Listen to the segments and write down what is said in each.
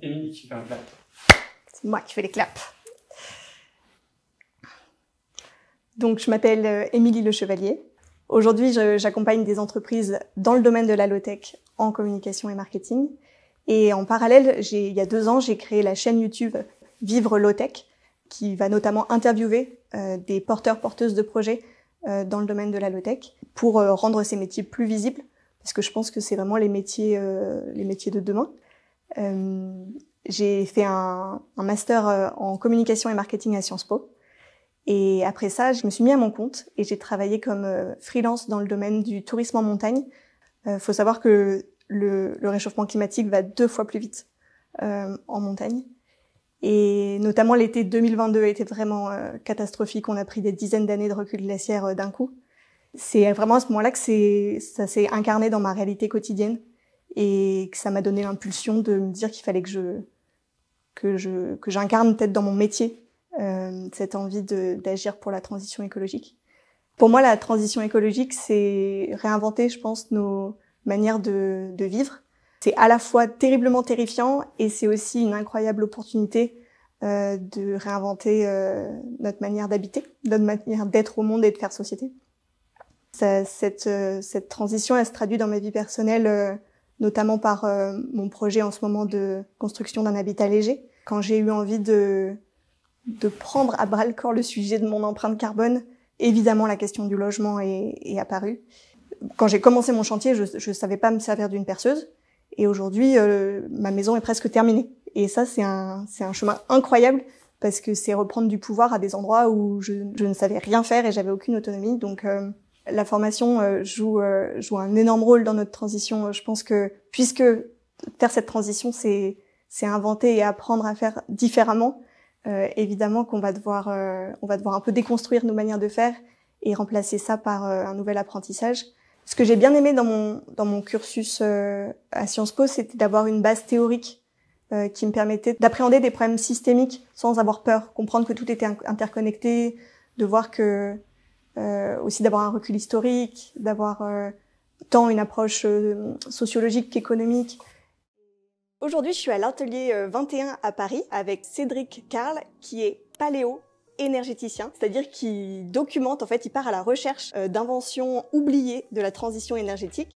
Émilie, tu fais un clap. C'est moi qui fais les claps. Donc, je m'appelle Émilie Le Chevalier. Aujourd'hui, j'accompagne des entreprises dans le domaine de la low-tech en communication et marketing. Et en parallèle, il y a 2 ans, j'ai créé la chaîne YouTube Vivre Low-tech, qui va notamment interviewer des porteurs-porteuses de projets dans le domaine de la low-tech pour rendre ces métiers plus visibles, parce que je pense que c'est vraiment les métiers de demain. J'ai fait un master en communication et marketing à Sciences Po. Et après ça, je me suis mis à mon compte et j'ai travaillé comme freelance dans le domaine du tourisme en montagne. Faut savoir que le réchauffement climatique va 2 fois plus vite en montagne. Et notamment l'été 2022 a été vraiment catastrophique. On a pris des dizaines d'années de recul glaciaire d'un coup. C'est vraiment à ce moment-là que ça s'est incarné dans ma réalité quotidienne et que ça m'a donné l'impulsion de me dire qu'il fallait que j'incarne peut-être dans mon métier cette envie d'agir pour la transition écologique. Pour moi, la transition écologique, c'est réinventer, je pense, nos manières de vivre. C'est à la fois terriblement terrifiant et c'est aussi une incroyable opportunité de réinventer notre manière d'habiter, notre manière d'être au monde et de faire société. Cette transition, elle se traduit dans ma vie personnelle, notamment par mon projet en ce moment de construction d'un habitat léger. Quand j'ai eu envie de prendre à bras-le-corps le sujet de mon empreinte carbone, évidemment la question du logement est apparue. Quand j'ai commencé mon chantier, je savais pas me servir d'une perceuse. Et aujourd'hui, ma maison est presque terminée. Et ça, c'est un chemin incroyable parce que c'est reprendre du pouvoir à des endroits où je ne savais rien faire et j'avais aucune autonomie. Donc, la formation joue un énorme rôle dans notre transition. Je pense que puisque faire cette transition, c'est inventer et apprendre à faire différemment, évidemment qu'on va devoir un peu déconstruire nos manières de faire et remplacer ça par un nouvel apprentissage. Ce que j'ai bien aimé dans mon cursus à Sciences Po, c'était d'avoir une base théorique qui me permettait d'appréhender des problèmes systémiques sans avoir peur, comprendre que tout était interconnecté, de voir que aussi d'avoir un recul historique, d'avoir tant une approche sociologique qu'économique. Aujourd'hui, je suis à l'atelier 21 à Paris avec Cédric Carle, qui est paléo-énergéticien, c'est-à-dire qui documente, en fait, il part à la recherche d'inventions oubliées de la transition énergétique.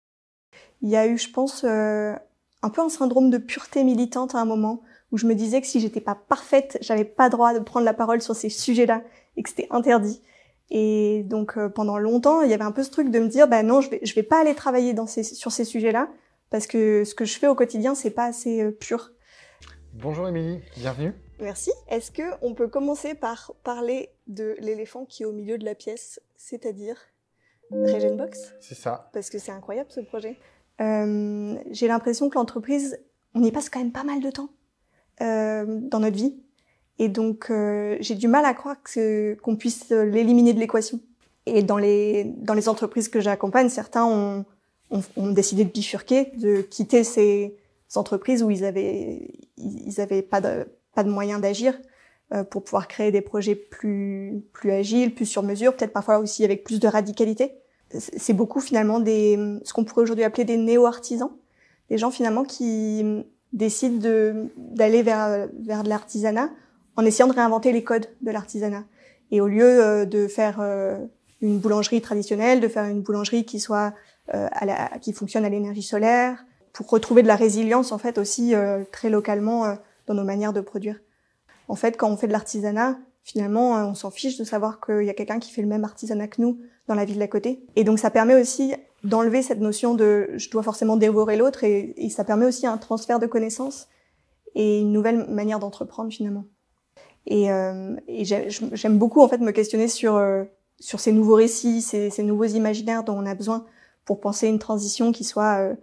Il y a eu, je pense, un peu un syndrome de pureté militante à un moment, où je me disais que si j'étais pas parfaite, j'avais pas droit de prendre la parole sur ces sujets-là, et que c'était interdit. Et donc, pendant longtemps, il y avait un peu ce truc de me dire, bah non, je vais pas aller travailler sur ces sujets-là, parce que ce que je fais au quotidien, c'est pas assez pur. Bonjour Émilie, bienvenue. Merci. Est-ce que on peut commencer par parler de l'éléphant qui est au milieu de la pièce, c'est-à-dire Regenbox ? C'est ça. Parce que c'est incroyable ce projet. J'ai l'impression que l'entreprise, on y passe quand même pas mal de temps dans notre vie. Et donc, j'ai du mal à croire qu'on puisse l'éliminer de l'équation. Et dans les entreprises que j'accompagne, certains ont décidé de bifurquer, de quitter ces entreprises où ils avaient pas de moyens d'agir pour pouvoir créer des projets plus agiles, plus sur mesure, peut-être parfois aussi avec plus de radicalité. C'est beaucoup finalement ce qu'on pourrait aujourd'hui appeler des néo-artisans, des gens finalement qui décident d'aller vers de l'artisanat en essayant de réinventer les codes de l'artisanat. Et au lieu de faire une boulangerie traditionnelle, de faire une boulangerie qui soit qui fonctionne à l'énergie solaire, pour retrouver de la résilience en fait aussi très localement dans nos manières de produire. En fait, quand on fait de l'artisanat, finalement, on s'en fiche de savoir qu'il y a quelqu'un qui fait le même artisanat que nous dans la ville d'à côté. Et donc ça permet aussi d'enlever cette notion de je dois forcément dévorer l'autre et ça permet aussi un transfert de connaissances et une nouvelle manière d'entreprendre finalement. Et j'aime beaucoup en fait me questionner sur ces nouveaux récits, ces nouveaux imaginaires dont on a besoin pour penser une transition qui soit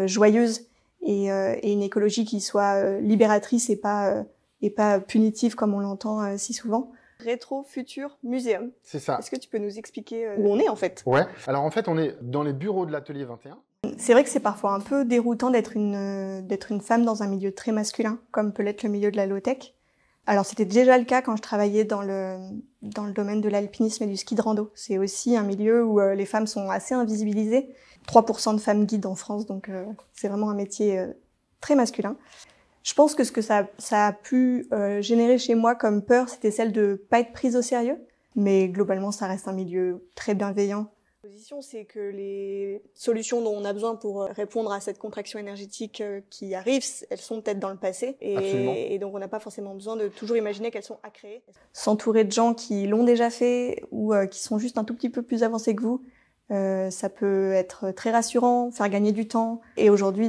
joyeuse et une écologie qui soit libératrice et pas punitive comme on l'entend si souvent. Rétro Futur Muséum. C'est ça. Est-ce que tu peux nous expliquer où on est en fait ? Ouais. Alors en fait, on est dans les bureaux de l'atelier 21. C'est vrai que c'est parfois un peu déroutant d'être une femme dans un milieu très masculin, comme peut l'être le milieu de la low-tech. Alors c'était déjà le cas quand je travaillais dans le domaine de l'alpinisme et du ski de rando. C'est aussi un milieu où les femmes sont assez invisibilisées. 3% de femmes guides en France, donc c'est vraiment un métier très masculin. Je pense que ce que ça a pu générer chez moi comme peur, c'était celle de pas être prise au sérieux. Mais globalement, ça reste un milieu très bienveillant. La position, c'est que les solutions dont on a besoin pour répondre à cette contraction énergétique qui arrive, elles sont peut-être dans le passé. Et donc, on n'a pas forcément besoin de toujours imaginer qu'elles sont à créer. S'entourer de gens qui l'ont déjà fait ou qui sont juste un tout petit peu plus avancés que vous, ça peut être très rassurant, faire gagner du temps. Et aujourd'hui,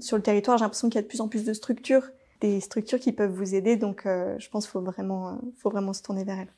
sur le territoire, j'ai l'impression qu'il y a de plus en plus de structures, des structures qui peuvent vous aider. Donc, je pense qu'il faut vraiment se tourner vers elles.